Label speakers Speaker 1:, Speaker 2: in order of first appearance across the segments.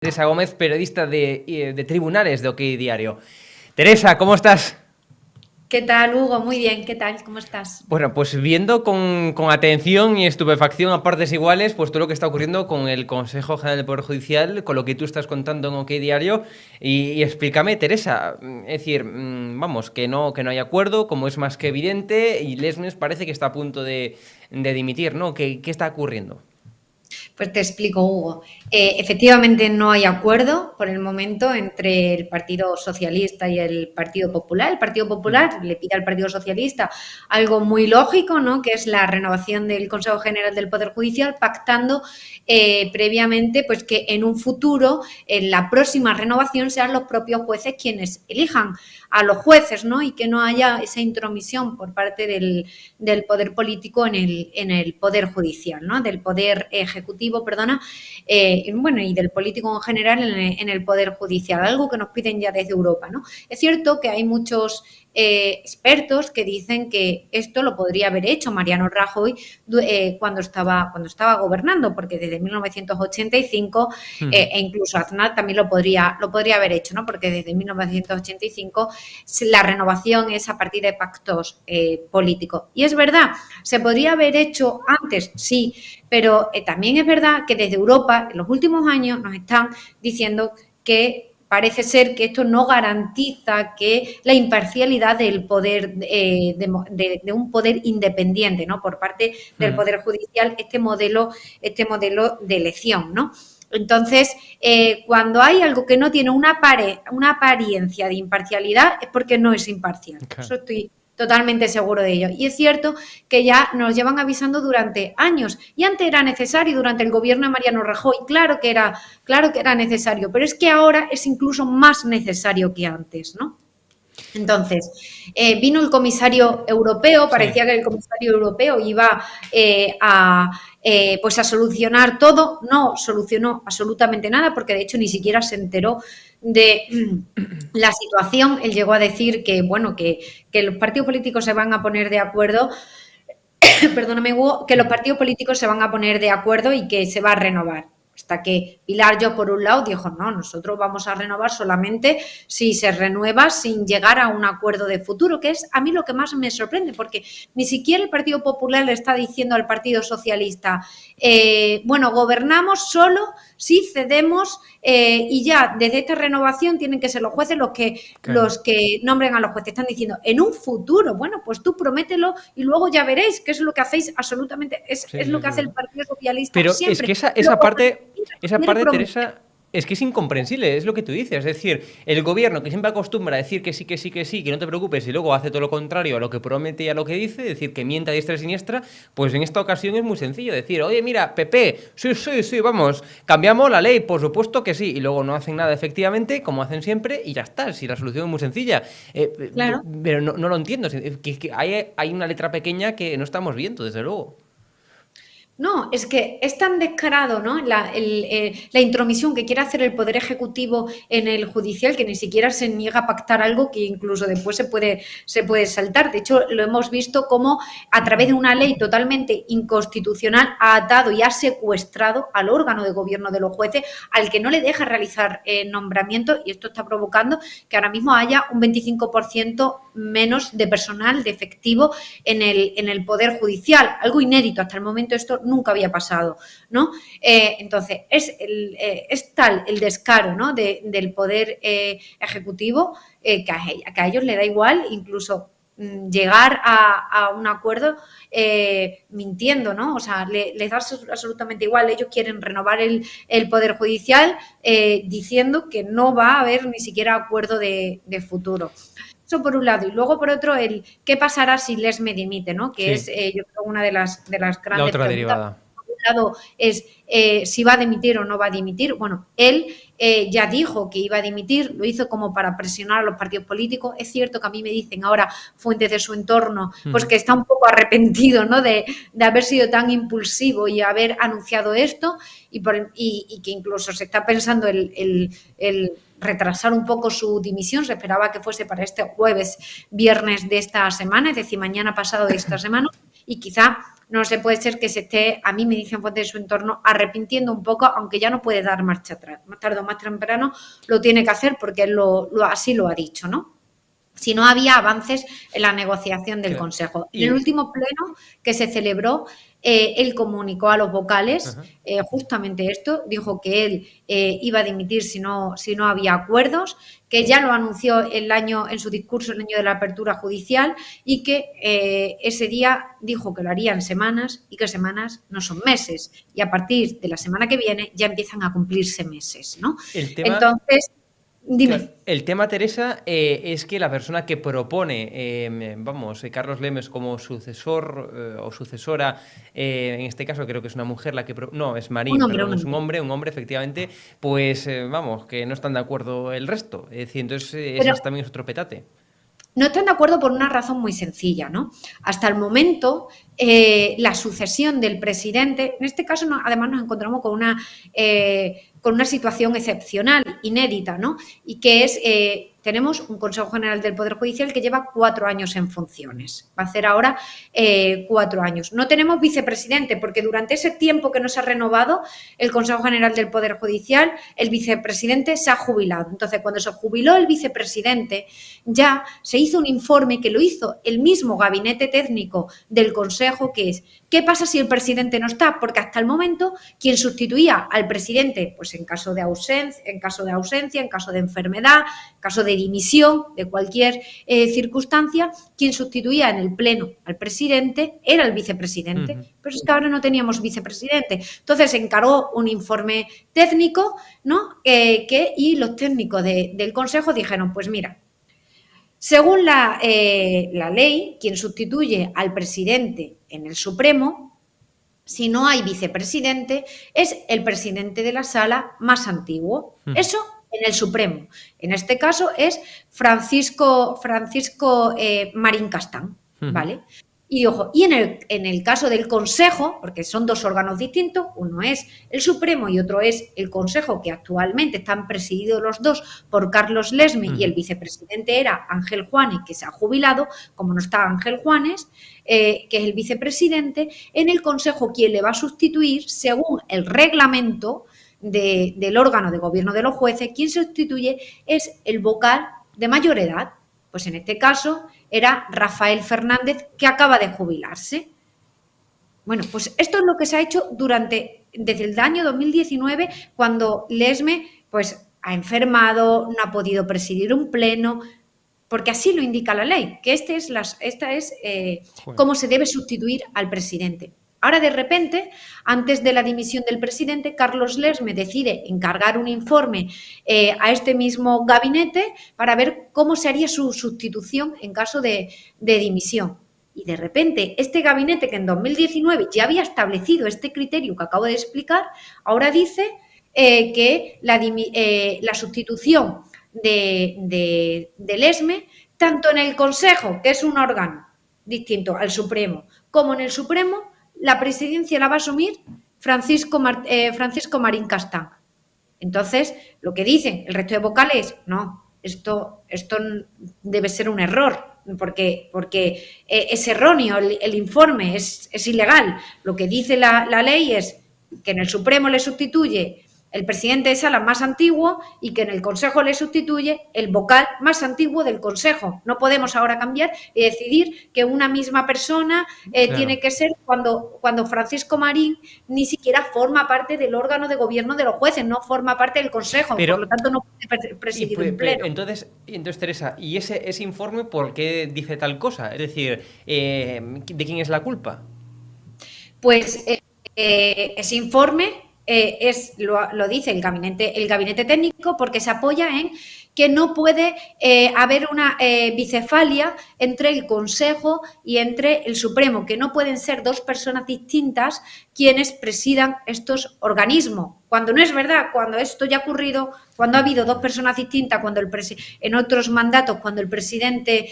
Speaker 1: Teresa Gómez, periodista de Tribunales de OK Diario. Teresa, ¿cómo estás?
Speaker 2: ¿Qué tal, Hugo? Muy bien, ¿qué tal? ¿Cómo estás?
Speaker 1: Bueno, pues viendo con atención y estupefacción a partes iguales, pues todo lo que está ocurriendo con el Consejo General del Poder Judicial, con lo que tú estás contando en OK Diario, y explícame, Teresa, es decir, vamos, que no hay acuerdo, como es más que evidente, y Lesmes parece que está a punto de dimitir, ¿no? ¿Qué está ocurriendo?
Speaker 2: Pues te explico, Hugo. Efectivamente no hay acuerdo por el momento entre el Partido Socialista y el Partido Popular. El Partido Popular le pide al Partido Socialista algo muy lógico, ¿no? Que es la renovación del Consejo General del Poder Judicial, pactando previamente pues, que en un futuro, en la próxima renovación, sean los propios jueces quienes elijan a los jueces, ¿no? Y que no haya esa intromisión por parte del poder político en el poder judicial, ¿no? Del poder ejecutivo, perdona, bueno, y del político en general en el poder judicial, algo que nos piden ya desde Europa, ¿no? Es cierto que hay muchos expertos que dicen que esto lo podría haber hecho Mariano Rajoy cuando estaba gobernando, porque desde 1985 e incluso Aznar también lo podría haber hecho, ¿no? Porque desde 1985 la renovación es a partir de pactos políticos. Y es verdad, se podría haber hecho antes, sí, pero también es verdad que desde Europa en los últimos años nos están diciendo que parece ser que esto no garantiza que la imparcialidad del poder, de un poder independiente, ¿no? Por parte del Poder Judicial, este modelo de elección, ¿no? Entonces, cuando hay algo que no tiene una apariencia de imparcialidad, es porque no es imparcial.
Speaker 1: Claro.
Speaker 2: Eso estoy totalmente seguro de ello. Y es cierto que ya nos llevan avisando durante años. Y antes era necesario, durante el gobierno de Mariano Rajoy, claro que era necesario, pero es que ahora es incluso más necesario que antes, ¿no? Entonces, vino el comisario europeo, parecía que el comisario europeo iba pues a solucionar todo, no solucionó absolutamente nada, porque de hecho ni siquiera se enteró de la situación. Él llegó a decir que, bueno, que los partidos políticos se van a poner de acuerdo, perdóname, Hugo, que los partidos políticos se van a poner de acuerdo y que se va a renovar. Hasta que Pilar Llop, por un lado, dijo, no, nosotros vamos a renovar solamente si se renueva sin llegar a un acuerdo de futuro, que es a mí lo que más me sorprende, porque ni siquiera el Partido Popular le está diciendo al Partido Socialista, bueno, gobernamos solo si cedemos y ya desde esta renovación tienen que ser los jueces los que nombren a los jueces. Están diciendo, en un futuro, bueno, pues tú promételo y luego ya veréis, que es lo que hacéis absolutamente, es lo que hace el Partido Socialista
Speaker 1: Pero
Speaker 2: siempre.
Speaker 1: es que esa parte, Teresa, es que es incomprensible, es lo que tú dices. Es decir, el gobierno que siempre acostumbra a decir que sí, que sí, que sí, que no te preocupes, y luego hace todo lo contrario a lo que promete y a lo que dice, es decir, que mienta a diestra y siniestra, pues en esta ocasión es muy sencillo decir, oye, mira, PP, sí, vamos, cambiamos la ley, por supuesto que sí, y luego no hacen nada efectivamente, como hacen siempre, y ya está, si la solución es muy sencilla.
Speaker 2: Claro.
Speaker 1: Pero no lo entiendo, que hay una letra pequeña que no estamos viendo, desde luego.
Speaker 2: No, es que es tan descarado, ¿no? La intromisión que quiere hacer el Poder Ejecutivo en el judicial, que ni siquiera se niega a pactar algo que incluso después se puede saltar. De hecho, lo hemos visto como a través de una ley totalmente inconstitucional ha atado y ha secuestrado al órgano de gobierno de los jueces, al que no le deja realizar nombramientos, y esto está provocando que ahora mismo haya un 25% menos de personal, de efectivo en el Poder Judicial. Algo inédito, hasta el momento esto nunca había pasado, ¿no? Entonces, es tal el descaro, ¿no? del Poder Ejecutivo que a ellos le da igual incluso llegar a un acuerdo mintiendo, ¿no? O sea, les da absolutamente igual. Ellos quieren renovar el Poder Judicial diciendo que no va a haber ni siquiera acuerdo de futuro. Eso por un lado. Y luego, por otro, el qué pasará si Lesmes dimite, ¿no? Que
Speaker 1: Sí.
Speaker 2: es, yo creo, una de las
Speaker 1: La
Speaker 2: grandes
Speaker 1: otra
Speaker 2: preguntas.
Speaker 1: derivada.
Speaker 2: Por un lado es si va a dimitir o no va a dimitir. Bueno, él ya dijo que iba a dimitir, lo hizo como para presionar a los partidos políticos. Es cierto que a mí me dicen ahora fuentes de su entorno, pues que está un poco arrepentido, ¿no? De haber sido tan impulsivo y haber anunciado esto y que incluso se está pensando el retrasar un poco su dimisión. Se esperaba que fuese para este jueves, viernes de esta semana, es decir, mañana pasado de esta semana. y quizá no sé, puede ser que se esté, a mí me dicen fuentes de su entorno, arrepintiendo un poco, aunque ya no puede dar marcha atrás. Más tarde o más temprano lo tiene que hacer porque él así lo ha dicho, ¿no? Si no había avances en la negociación del Consejo. En el último pleno que se celebró, él comunicó a los vocales justamente esto, dijo que él iba a dimitir si no había acuerdos, que ya lo anunció en su discurso el año de la apertura judicial y que ese día dijo que lo haría en semanas y que semanas no son meses. Y a partir de la semana que viene ya empiezan a cumplirse meses, ¿no? Entonces, dime.
Speaker 1: Claro, el tema, Teresa, es que la persona que propone, Carlos Lemes como sucesor o sucesora, en este caso creo que es una mujer la que... no, es Marín, perdón, es un hombre, efectivamente, pues que no están de acuerdo el resto. Es decir, entonces ese también es otro petate.
Speaker 2: No están de acuerdo por una razón muy sencilla, ¿no? Hasta el momento, la sucesión del presidente, en este caso además nos encontramos con una situación excepcional, inédita, ¿no? Y que es, tenemos un Consejo General del Poder Judicial que lleva 4 años en funciones. Va a hacer ahora 4 años. No tenemos vicepresidente porque durante ese tiempo que no se ha renovado el Consejo General del Poder Judicial, el vicepresidente se ha jubilado. Entonces, cuando se jubiló el vicepresidente, ya se hizo un informe que lo hizo el mismo gabinete técnico del Consejo, que es, ¿qué pasa si el presidente no está? Porque hasta el momento, quien sustituía al presidente, pues en caso de ausencia, en caso de enfermedad, en caso de dimisión, de cualquier circunstancia, quien sustituía en el pleno al presidente era el vicepresidente. Pero es que ahora no teníamos vicepresidente. Entonces se encargó un informe técnico, ¿no? Y los técnicos del Consejo dijeron, pues mira, según la ley, quien sustituye al presidente en el Supremo, si no hay vicepresidente, es el presidente de la sala más antiguo. Eso en el Supremo. En este caso es Francisco Marín Castán, ¿vale? Y ojo, y en el caso del Consejo, porque son 2 órganos distintos, uno es el Supremo y otro es el Consejo, que actualmente están presididos los dos por Carlos Lesme y el vicepresidente era Ángel Juanes, que se ha jubilado, como no está Ángel Juanes, que es el vicepresidente. En el Consejo, quien le va a sustituir, según el reglamento del órgano de gobierno de los jueces, quien sustituye es el vocal de mayor edad. Pues en este caso era Rafael Fernández, que acaba de jubilarse. Bueno, pues esto es lo que se ha hecho desde el año 2019, cuando Lesme pues, ha enfermado, no ha podido presidir un pleno, porque así lo indica la ley, que esta es cómo se debe sustituir al presidente. Ahora, de repente, antes de la dimisión del presidente, Carlos Lesme decide encargar un informe a este mismo gabinete para ver cómo se haría su sustitución en caso de dimisión. Y de repente, este gabinete que en 2019 ya había establecido este criterio que acabo de explicar, ahora dice que la sustitución de Lesme, tanto en el Consejo, que es un órgano distinto al Supremo, como en el Supremo, la presidencia la va a asumir Francisco Marín Castán. Entonces, lo que dicen el resto de vocales, no, esto debe ser un error, porque es erróneo el informe, es ilegal. Lo que dice la ley es que en el Supremo le sustituye el presidente de sala más antiguo y que en el Consejo le sustituye el vocal más antiguo del Consejo. No podemos ahora cambiar y decidir que una misma persona tiene que ser cuando Francisco Marín ni siquiera forma parte del órgano de gobierno de los jueces, no forma parte del Consejo, por lo tanto no puede presidir un pleno.
Speaker 1: Entonces, Teresa, ¿y ese informe por qué dice tal cosa? Es decir, ¿de quién es la culpa?
Speaker 2: Pues ese informe lo dice el gabinete técnico, porque se apoya en que no puede haber una bicefalia entre el Consejo y entre el Supremo, que no pueden ser 2 personas distintas quienes presidan estos organismos. Cuando no es verdad, cuando esto ya ha ocurrido, cuando ha habido dos personas distintas, cuando en otros mandatos, cuando el presidente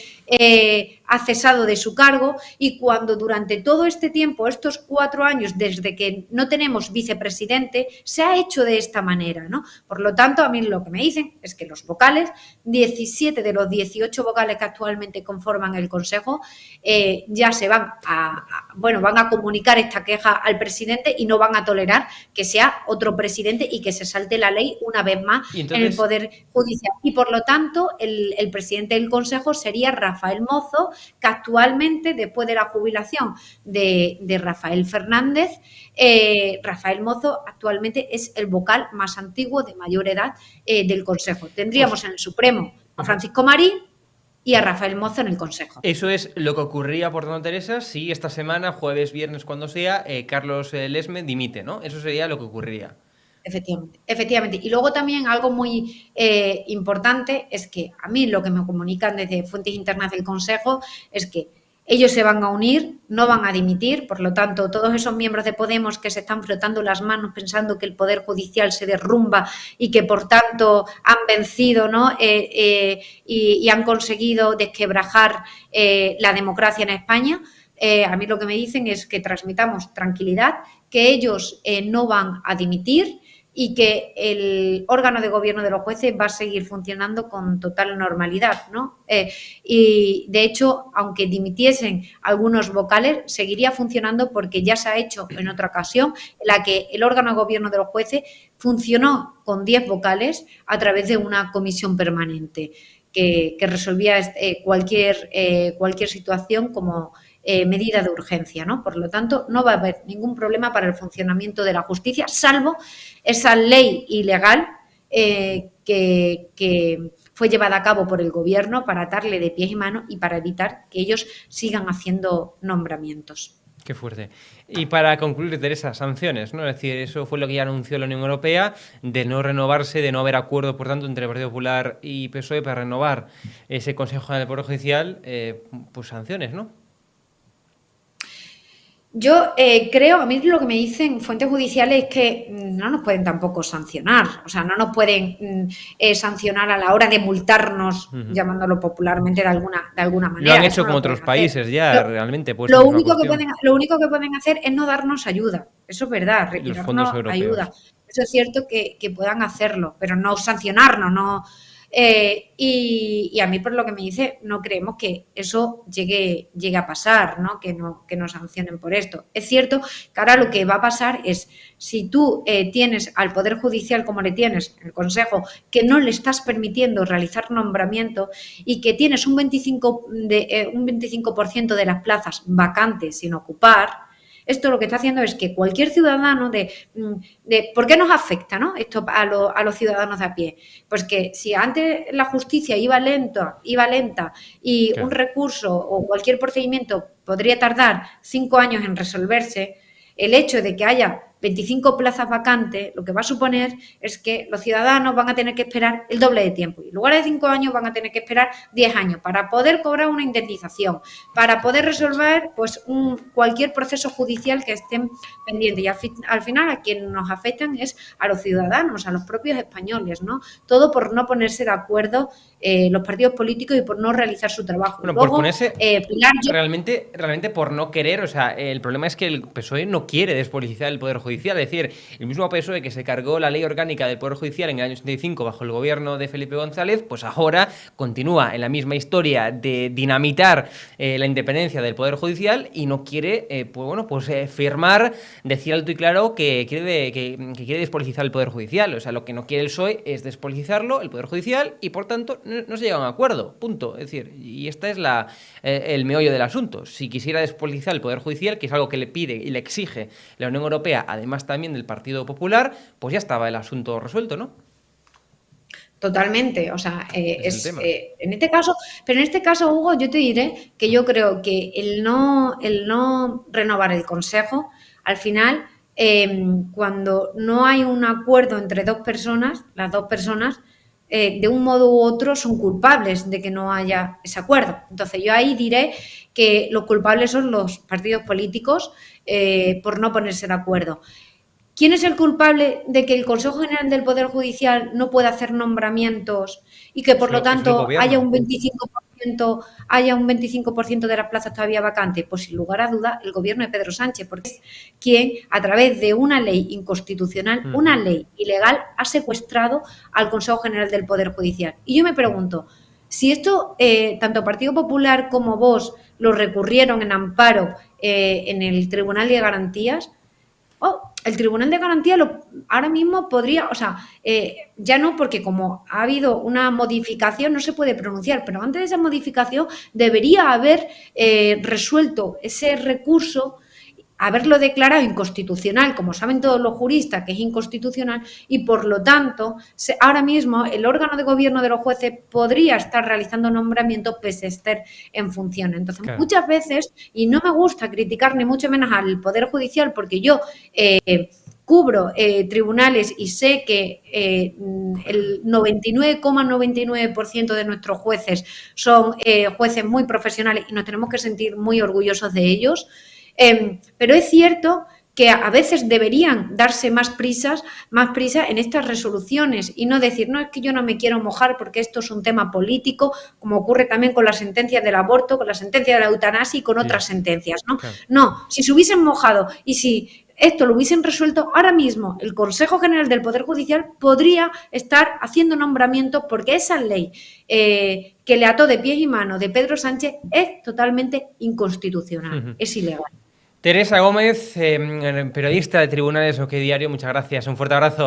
Speaker 2: ha cesado de su cargo y cuando durante todo este tiempo, estos 4 años, desde que no tenemos vicepresidente, se ha hecho de esta manera, ¿no? Por lo tanto, a mí lo que me dicen es que los vocales, 17 de los 18 vocales que actualmente conforman el Consejo, ya se van a comunicar esta queja al presidente y no van a tolerar que sea otro presidente y que se salte la ley una vez más en el Poder Judicial. Y por lo tanto, el presidente del Consejo sería Rafael Mozo, que actualmente, después de la jubilación de Rafael Fernández, Rafael Mozo actualmente es el vocal más antiguo de mayor edad del Consejo. Tendríamos en el Supremo a Francisco Marín y a Rafael Mozo en el Consejo.
Speaker 1: Eso es lo que ocurría, por tanto, Teresa, si esta semana, jueves, viernes, cuando sea, Carlos Lesme dimite, ¿no? Eso sería lo que ocurriría.
Speaker 2: Efectivamente. Y luego también algo muy importante es que a mí lo que me comunican desde fuentes internas del Consejo es que ellos se van a unir, no van a dimitir, por lo tanto, todos esos miembros de Podemos que se están frotando las manos pensando que el Poder Judicial se derrumba y que, por tanto, han vencido, ¿no? Y han conseguido desquebrajar la democracia en España, a mí lo que me dicen es que transmitamos tranquilidad, que ellos no van a dimitir y que el órgano de gobierno de los jueces va a seguir funcionando con total normalidad, ¿no? Y, de hecho, aunque dimitiesen algunos vocales, seguiría funcionando porque ya se ha hecho en otra ocasión en la que el órgano de gobierno de los jueces funcionó con 10 vocales a través de una comisión permanente que resolvía cualquier situación como medida de urgencia, ¿no? Por lo tanto, no va a haber ningún problema para el funcionamiento de la justicia, salvo esa ley ilegal que fue llevada a cabo por el Gobierno para atarle de pies y manos y para evitar que ellos sigan haciendo nombramientos.
Speaker 1: Qué fuerte. Y para concluir, Teresa, sanciones, ¿no? Es decir, eso fue lo que ya anunció la Unión Europea, de no renovarse, de no haber acuerdo, por tanto, entre el Partido Popular y PSOE para renovar ese Consejo General del Poder Judicial, pues sanciones, ¿no?
Speaker 2: Yo creo, a mí lo que me dicen fuentes judiciales es que no nos pueden tampoco sancionar, o sea, no nos pueden sancionar a la hora de multarnos, llamándolo popularmente de alguna manera.
Speaker 1: Lo han hecho con otros países ya, realmente. Pues
Speaker 2: lo único que pueden hacer es no darnos ayuda, eso es verdad, retirarnos ayuda. Eso es cierto que puedan hacerlo, pero no sancionarnos, no. Y a mí, por lo que me dice, no creemos que eso llegue a pasar, ¿no? Que nos sancionen por esto. Es cierto que ahora lo que va a pasar es, si tú tienes al Poder Judicial como le tienes, el Consejo, que no le estás permitiendo realizar nombramiento y que tienes un 25% de las plazas vacantes sin ocupar, esto lo que está haciendo es que cualquier ciudadano ¿por qué nos afecta, ¿no? Esto a los ciudadanos de a pie? Pues que si antes la justicia iba lenta y claro, un recurso o cualquier procedimiento podría tardar 5 años en resolverse, el hecho de que haya 25 plazas vacantes, lo que va a suponer es que los ciudadanos van a tener que esperar el doble de tiempo. Y en lugar de 5 años van a tener que esperar 10 años para poder cobrar una indemnización, para poder resolver pues cualquier proceso judicial que estén pendientes. Y al final a quien nos afectan es a los ciudadanos, a los propios españoles, ¿no? Todo por no ponerse de acuerdo los partidos políticos y por no realizar su trabajo.
Speaker 1: Bueno, luego, por ponerse realmente por no querer, o sea, el problema es que el PSOE no quiere despolitizar el Poder Judicial. Es decir, el mismo PSOE que se cargó la ley orgánica del Poder Judicial en el año 85 bajo el gobierno de Felipe González, pues ahora continúa en la misma historia de dinamitar la independencia del Poder Judicial y no quiere, firmar, decir alto y claro que quiere despolitizar el Poder Judicial. O sea, lo que no quiere el PSOE es despolitizarlo, el Poder Judicial, y por tanto no se llega a un acuerdo, punto. Es decir, y esta es el meollo del asunto. Si quisiera despolitizar el Poder Judicial, que es algo que le pide y le exige la Unión Europea, además también del Partido Popular, pues ya estaba el asunto resuelto, ¿no?
Speaker 2: Totalmente, o sea, en este caso, Hugo, yo te diré que yo creo que el no renovar el Consejo, al final, cuando no hay un acuerdo entre las dos personas, de un modo u otro son culpables de que no haya ese acuerdo. Entonces yo ahí diré que los culpables son los partidos políticos por no ponerse de acuerdo. ¿Quién es el culpable de que el Consejo General del Poder Judicial no pueda hacer nombramientos y que, por lo tanto, haya un 25% de las plazas todavía vacantes? Pues, sin lugar a dudas, el Gobierno de Pedro Sánchez, porque es quien, a través de una ley inconstitucional, una ley ilegal, ha secuestrado al Consejo General del Poder Judicial. Y yo me pregunto, si esto, tanto Partido Popular como Vox lo recurrieron en amparo en el Tribunal de Garantías, el Tribunal de Garantía ahora mismo podría, ya no, porque como ha habido una modificación no se puede pronunciar, pero antes de esa modificación debería haber resuelto ese recurso, haberlo declarado inconstitucional, como saben todos los juristas que es inconstitucional, y por lo tanto ahora mismo el órgano de gobierno de los jueces podría estar realizando nombramientos pese a estar en funciones. Entonces, claro, muchas veces, y no me gusta criticar ni mucho menos al Poder Judicial, porque yo cubro tribunales y sé que el 99,99% de nuestros jueces son jueces muy profesionales y nos tenemos que sentir muy orgullosos de ellos. Pero es cierto que a veces deberían darse más prisa en estas resoluciones y no decir, no, es que yo no me quiero mojar porque esto es un tema político, como ocurre también con las sentencias del aborto, con la sentencia de la eutanasia y con otras sentencias, ¿no? Claro. No, si se hubiesen mojado y si esto lo hubiesen resuelto, ahora mismo el Consejo General del Poder Judicial podría estar haciendo nombramientos porque esa ley que le ató de pies y manos de Pedro Sánchez es totalmente inconstitucional, es ilegal.
Speaker 1: Teresa Gómez, periodista de Tribunales OK Diario, muchas gracias. Un fuerte abrazo.